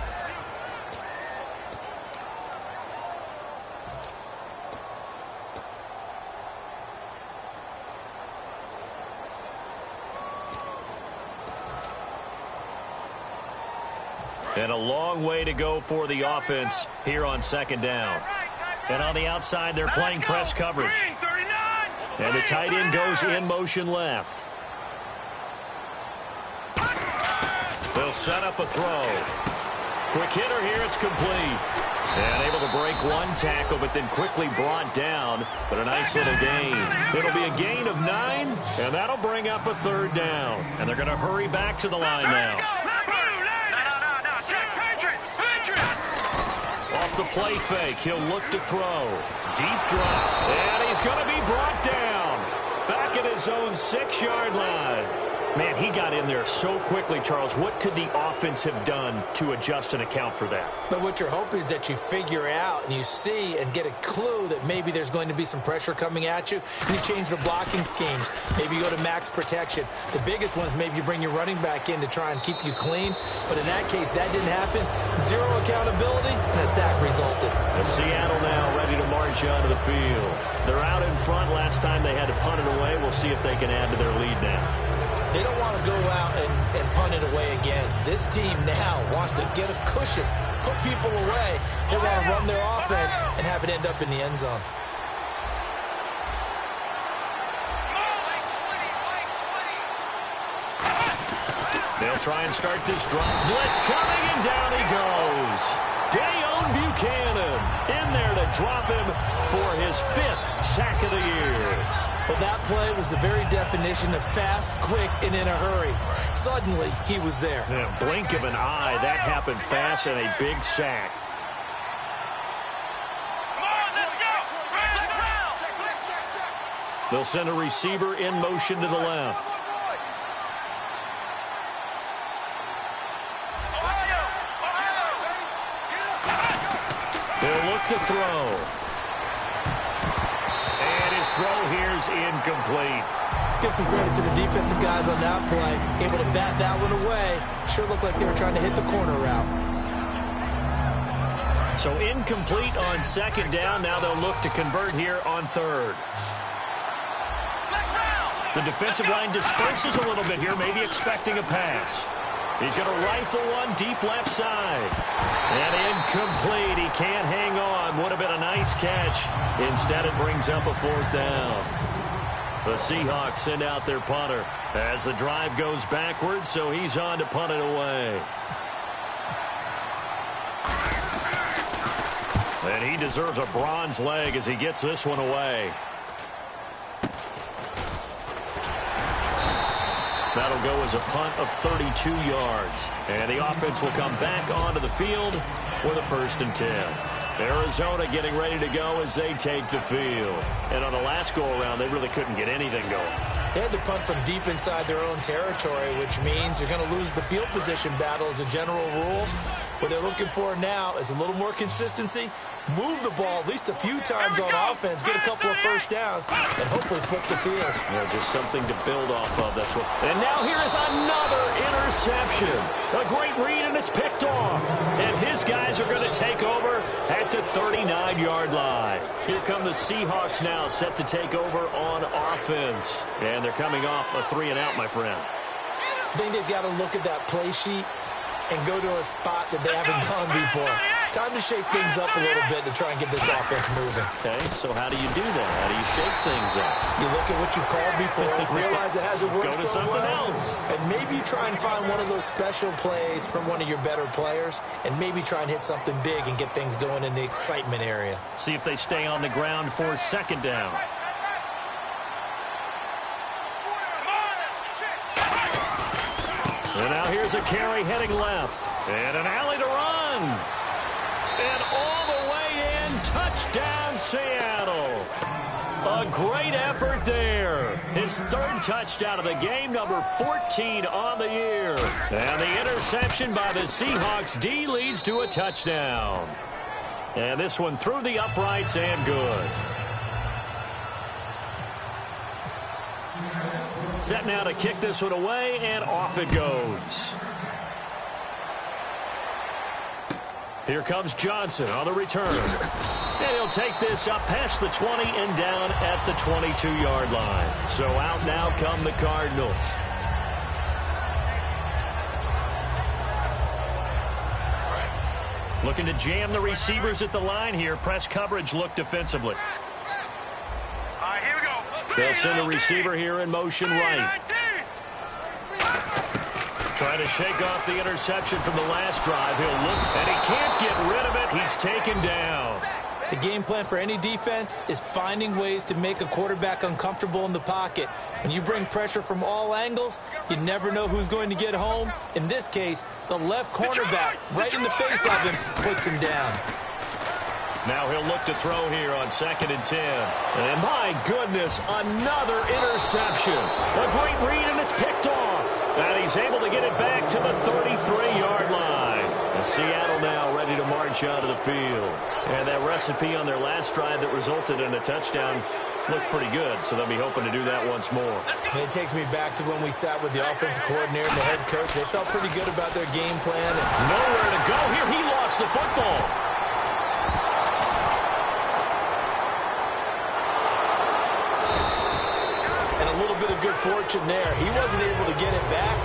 And a long way to go for the offense here on second down. And on the outside, they're playing press coverage. And the tight end goes in motion left. They'll set up a throw. Quick hitter here, it's complete. And able to break one tackle, but then quickly brought down. But a nice little gain. It'll be a gain of 9, and that'll bring up a third down. And they're going to hurry back to the line now. Off the play fake, he'll look to throw. Deep drop, and he's going to be brought down. Back at his own 6-yard line. Man, he got in there so quickly, Charles. What could the offense have done to adjust and account for that? But what you're hoping is that you figure out and you see and get a clue that maybe there's going to be some pressure coming at you. And you change the blocking schemes. Maybe you go to max protection. The biggest one is maybe you bring your running back in to try and keep you clean. But in that case, that didn't happen. Zero accountability, and a sack resulted. And Seattle now ready to march onto the field. They're out in front. Last time they had to punt it away. We'll see if they can add to their lead now. They don't want to go out and punt it away again. This team now wants to get a cushion, put people away. They want to run their offense and have it end up in the end zone. They'll try and start this drive. Blitz coming, and down he goes. Dayon Buchanan in there to drop him for his 5th sack of the year. Well, that play was the very definition of fast, quick, and in a hurry. Suddenly, he was there. In a blink of an eye, that happened fast and a big sack. They'll send a receiver in motion to the left. They'll look to throw. Throw here's incomplete. Let's give some credit to the defensive guys on that play. Able to bat that one away. Sure looked like they were trying to hit the corner route. So incomplete on second down. Now they'll look to convert here on third. The defensive line disperses a little bit here, maybe expecting a pass. He's going to rifle one deep left side. And incomplete. He can't hang on. Would have been a nice catch. Instead, it brings up a 4th down. The Seahawks send out their punter as the drive goes backwards, so he's on to punt it away. And he deserves a bronze leg as he gets this one away. That'll go as a punt of 32 yards. And the offense will come back onto the field with a 1st and 10. Arizona getting ready to go as they take the field. And on the last go-around, they really couldn't get anything going. They had to punt from deep inside their own territory, which means you're going to lose the field position battle as a general rule. What they're looking for now is a little more consistency, move the ball at least a few times on offense, get a couple of 1st downs, and hopefully flip the field. Yeah, just something to build off of. That's what. And now here is another interception. A great read, and it's picked off. And his guys are going to take over at the 39-yard line. Here come the Seahawks now, set to take over on offense. And they're coming off a 3-and-out, my friend. I think they've got to look at that play sheet and go to a spot that they haven't gone before. Time to shake things up a little bit to try and get this offense moving. Okay, so how do you do that? How do you shake things up? You look at what you've called before, realize it hasn't worked Go to so something well, else. and maybe try and find one of those special plays from one of your better players, and maybe try and hit something big and get things going in the excitement area. See if they stay on the ground for 2nd down. And now here's a carry heading left. And an alley to run. And all the way in. Touchdown, Seattle. A great effort there. His 3rd touchdown of the game, number 14 on the year. And the interception by the Seahawks D leads to a touchdown. And this one through the uprights and good. Set now to kick this one away, and off it goes. Here comes Johnson on the return. And he'll take this up past the 20 and down at the 22-yard line. So out now come the Cardinals. Looking to jam the receivers at the line here. Press coverage look defensively. All right, here we go. They'll send a receiver here in motion right. Trying to shake off the interception from the last drive. He'll look, and he can't get rid of it. He's taken down. The game plan for any defense is finding ways to make a quarterback uncomfortable in the pocket. When you bring pressure from all angles, you never know who's going to get home. In this case, the left cornerback, right in the face of him, puts him down. Now he'll look to throw here on 2nd and 10. And my goodness, another interception. A great read, and it's picked off. And he's able to get it back to the 33-yard line. And Seattle now ready to march out of the field. And that recipe on their last drive that resulted in a touchdown looked pretty good, so they'll be hoping to do that once more. And it takes me back to when we sat with the offensive coordinator and the head coach. They felt pretty good about their game plan. Nowhere to go here. He lost the football. Good fortune there. He wasn't able to get it back,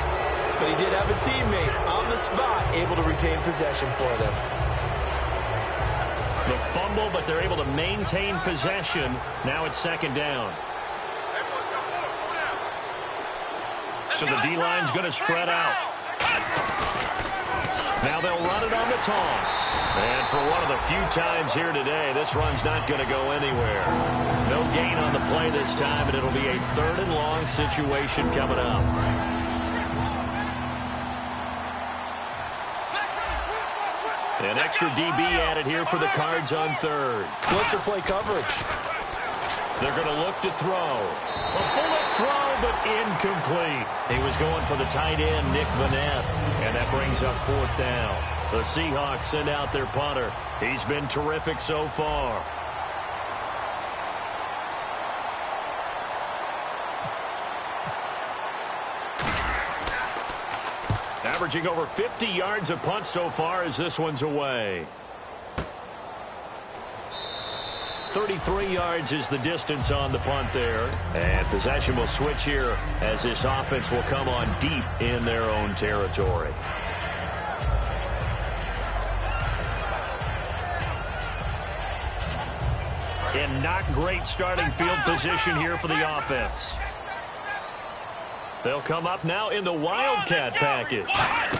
but he did have a teammate on the spot able to retain possession for them. The fumble, but they're able to maintain possession. Now it's 2nd down. So the D-line's going to spread out. Now they'll run it on the toss. And for one of the few times here today, this run's not going to go anywhere. No gain on the play this time, and it'll be a 3rd and long situation coming up. An extra DB added here for the Cards on 3rd. Blitzer play coverage. They're going to look to throw. A bullet throw, but incomplete. He was going for the tight end, Nick Vanette, and that brings up 4th down. The Seahawks send out their punter. He's been terrific so far. Averaging over 50 yards a punt so far as this one's away. 33 yards is the distance on the punt there. And possession will switch here as this offense will come on deep in their own territory. And not great starting field position here for the offense. They'll come up now in the Wildcat package.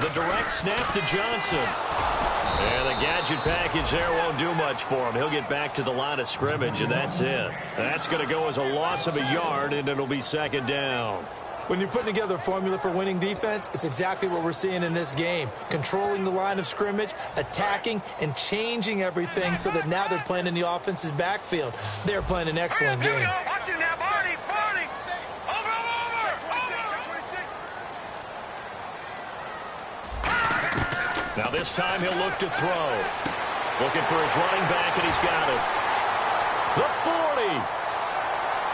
The direct snap to Johnson. And the gadget package there won't do much for him. He'll get back to the line of scrimmage, and that's it. That's going to go as a loss of a yard, and it'll be 2nd down. When you're putting together a formula for winning defense, it's exactly what we're seeing in this game. Controlling the line of scrimmage, attacking, and changing everything so that now they're playing in the offense's backfield. They're playing an excellent game. Watch it now, Barney. Now this time he'll look to throw. Looking for his running back, and he's got it. The 40.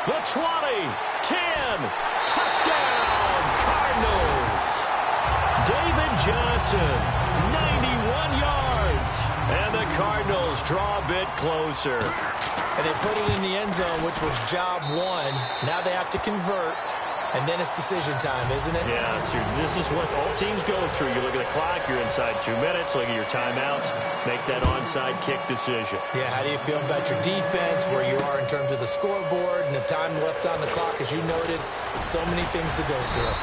The 20. 10. Touchdown, Cardinals. David Johnson, 91 yards. And the Cardinals draw a bit closer. And they put it in the end zone, which was job 1. Now they have to convert. And then it's decision time, isn't it? Yeah, so this is what all teams go through. You look at the clock, you're inside 2 minutes, look at your timeouts, make that onside kick decision. Yeah, how do you feel about your defense, where you are in terms of the scoreboard, and the time left on the clock, as you noted? So many things to go through.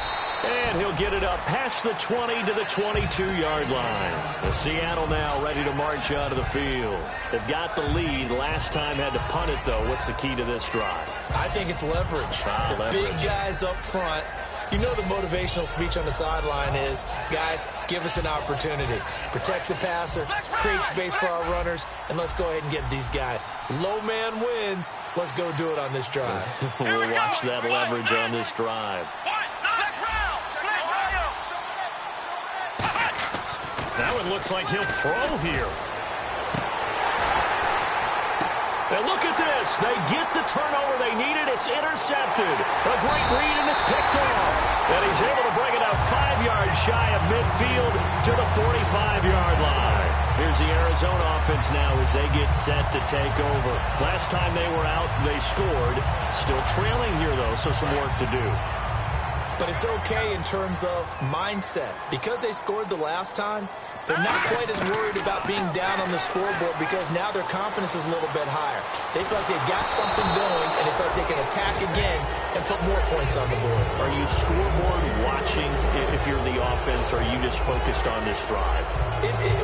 And he'll get it up past the 20 to the 22-yard line. The Seattle now ready to march out of the field. They've got the lead. Last time had to punt it, though. What's the key to this drive? I think it's leverage. The big guys up front. You know the motivational speech on the sideline is, guys, give us an opportunity. Protect the passer, create space for our runners, and let's go ahead and get these guys. Low man wins. Let's go do it on this drive. We'll watch that leverage on this drive. That one looks like he'll throw here. And look at this. They get the turnover they needed. It's intercepted. A great read, and it's picked off. And he's able to bring it out 5 yards shy of midfield to the 45-yard line. Here's the Arizona offense now as they get set to take over. Last time they were out, they scored. Still trailing here, though, so some work to do. But it's okay in terms of mindset. Because they scored the last time, they're not quite as worried about being down on the scoreboard because now their confidence is a little bit higher. They feel like they've got something going, and they feel like they can attack again and put more points on the board. Are you scoreboard watching if you're the offense, or are you just focused on this drive?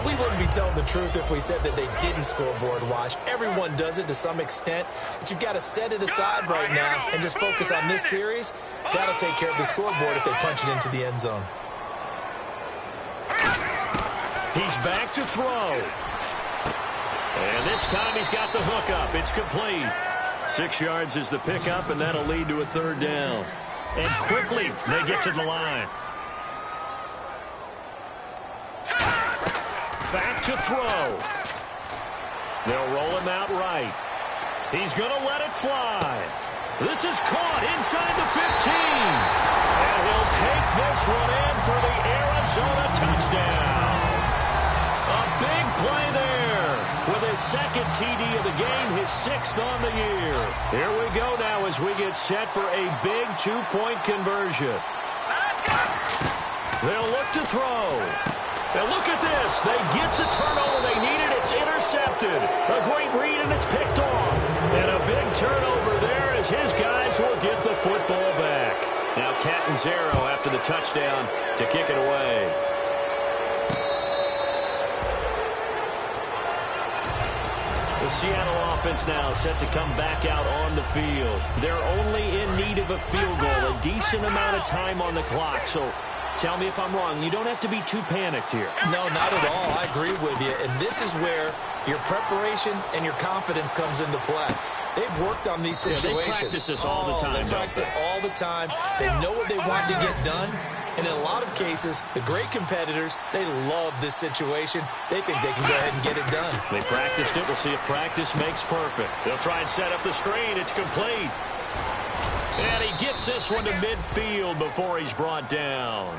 We wouldn't be telling the truth if we said that they didn't scoreboard watch. Everyone does it to some extent, but you've got to set it aside right now and just focus on this series. That'll take care of the scoreboard if they punch it into the end zone. He's back to throw. And this time he's got the hook up. It's complete. 6 yards is the pickup, and that'll lead to a third down. And quickly, they get to the line. Back to throw. They'll roll him out right. He's going to let it fly. This is caught inside the 15. And he'll take this one in for the Arizona touchdown. A big play there with his second TD of the game, his 6th on the year. Here we go now as we get set for a big 2-point conversion. They'll look to throw. Now look at this. They get the turnover they needed. It's intercepted. A great read, and it's picked off. And a big turnover there as his guys will get the football back. Now JARNTZJR after the touchdown to kick it away. The Seattle offense now set to come back out on the field. They're only in need of a field goal, a decent amount of time on the clock. So tell me if I'm wrong. You don't have to be too panicked here. No, not at all. I agree with you. And this is where your preparation and your confidence comes into play. They've worked on these situations. They practice this all the time. They practice it all the time. They know what they want to get done. And in a lot of cases, the great competitors, they love this situation. They think they can go ahead and get it done. They practiced it. We'll see if practice makes perfect. They'll try and set up the screen. It's complete. And he gets this one to midfield before he's brought down.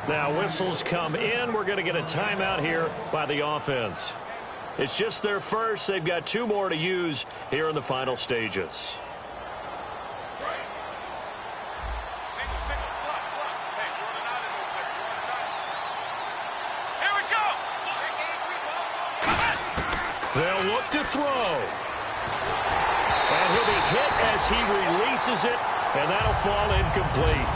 Now whistles come in. We're going to get a timeout here by the offense. It's just their first. They've got 2 more to use here in the final stages. They'll look to throw. And he'll be hit as he releases it, and that'll fall incomplete.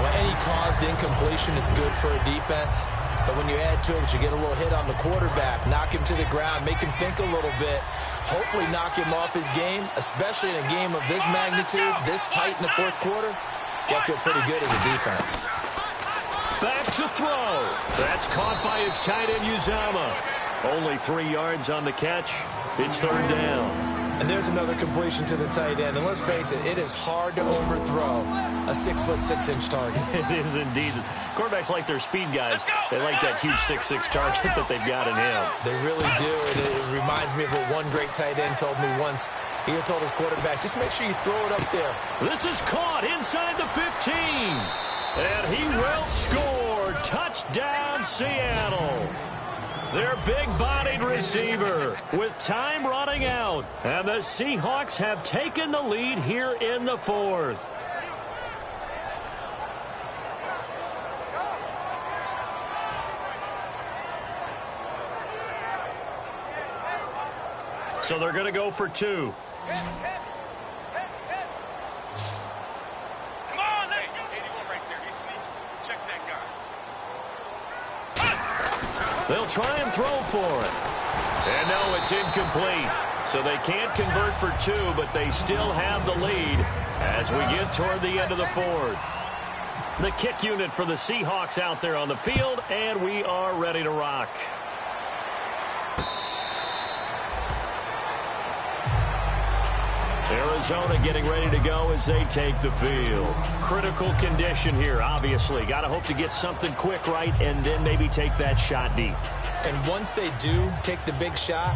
Well, any caused incompletion is good for a defense. But when you add to it, you get a little hit on the quarterback, knock him to the ground, make him think a little bit, hopefully knock him off his game, especially in a game of this magnitude, this tight in the 4th quarter. Got to feel pretty good as a defense. Back to throw. That's caught by his tight end, Uzama. Only 3 yards on the catch. It's 3rd down. And there's another completion to the tight end. And let's face it, it is hard to overthrow a 6'6" target. It is indeed. Quarterbacks like their speed guys. They like that huge 6'6" target that they've got in him. They really do. And it reminds me of what one great tight end told me once. He had told his quarterback, just make sure you throw it up there. This is caught inside the 15. And he will score. Touchdown, Seattle. Their big-bodied receiver with time running out. And the Seahawks have taken the lead here in the 4th. So they're going to go for 2. They'll try and throw for it. And no, it's incomplete. So they can't convert for 2, but they still have the lead as we get toward the end of the 4th. The kick unit for the Seahawks out there on the field, and we are ready to rock. Arizona getting ready to go as they take the field. Critical condition here, obviously. Got to hope to get something quick right and then maybe take that shot deep. And once they do take the big shot,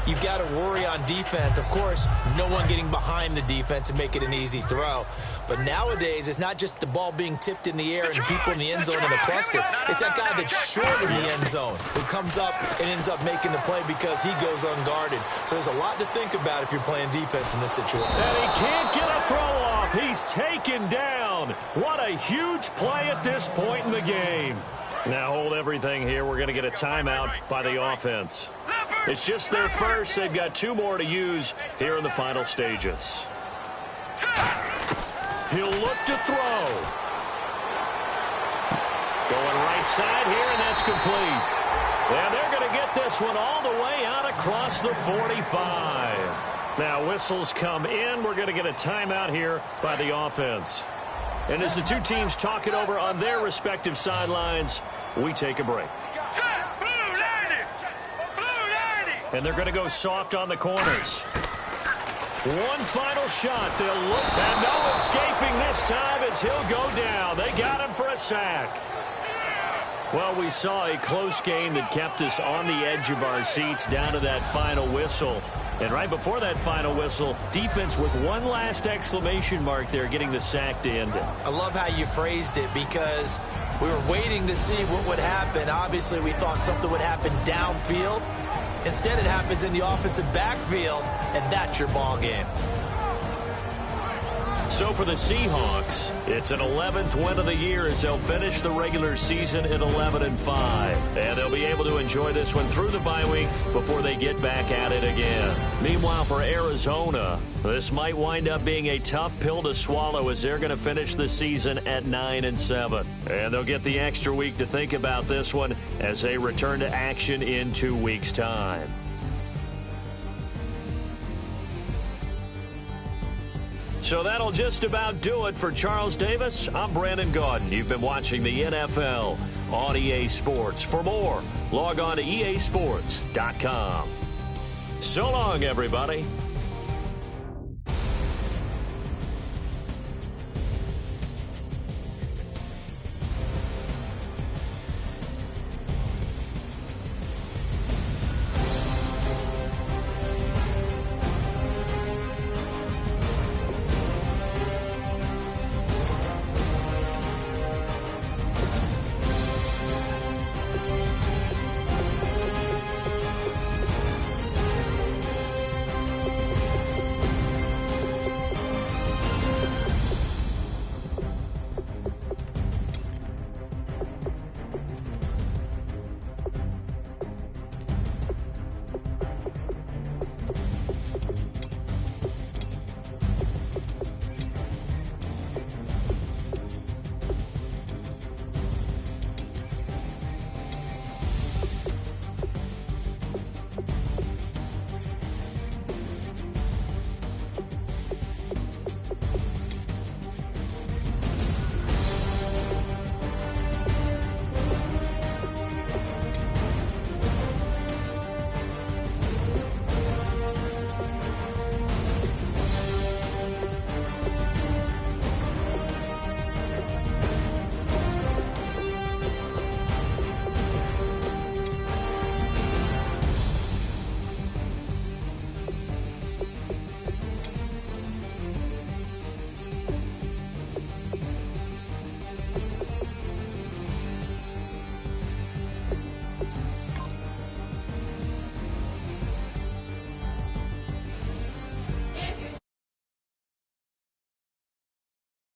you've got to worry on defense. Of course, no one getting behind the defense and make it an easy throw. But nowadays, it's not just the ball being tipped in the air and people in the end zone in a cluster. It's that guy that's short in the end zone who comes up and ends up making the play because he goes unguarded. So there's a lot to think about if you're playing defense in this situation. And he can't get a throw off. He's taken down. What a huge play at this point in the game. Now hold everything here. We're going to get a timeout by the offense. It's just their first. They've got 2 more to use here in the final stages. He'll look to throw. Going right side here, and that's complete. And they're going to get this one all the way out across the 45. Now whistles come in. We're going to get a timeout here by the offense. And as the 2 teams talk it over on their respective sidelines, we take a break. And they're going to go soft on the corners. One final shot. They'll look, and no escaping this time as he'll go down. They got him for a sack. Well, we saw a close game that kept us on the edge of our seats down to that final whistle. And right before that final whistle, defense with one last exclamation mark there, getting the sack to end it. I love how you phrased it because we were waiting to see what would happen. Obviously, we thought something would happen downfield. Instead, it happens in the offensive backfield, and that's your ball game. So for the Seahawks, it's an 11th win of the year as they'll finish the regular season at 11-5. And they'll be able to enjoy this one through the bye week before they get back at it again. Meanwhile, for Arizona, this might wind up being a tough pill to swallow as they're going to finish the season at 9-7. And they'll get the extra week to think about this one as they return to action in 2 weeks' time. So that'll just about do it for Charles Davis. I'm Brandon Gaudin. You've been watching the NFL on EA Sports. For more, log on to easports.com. So long, everybody.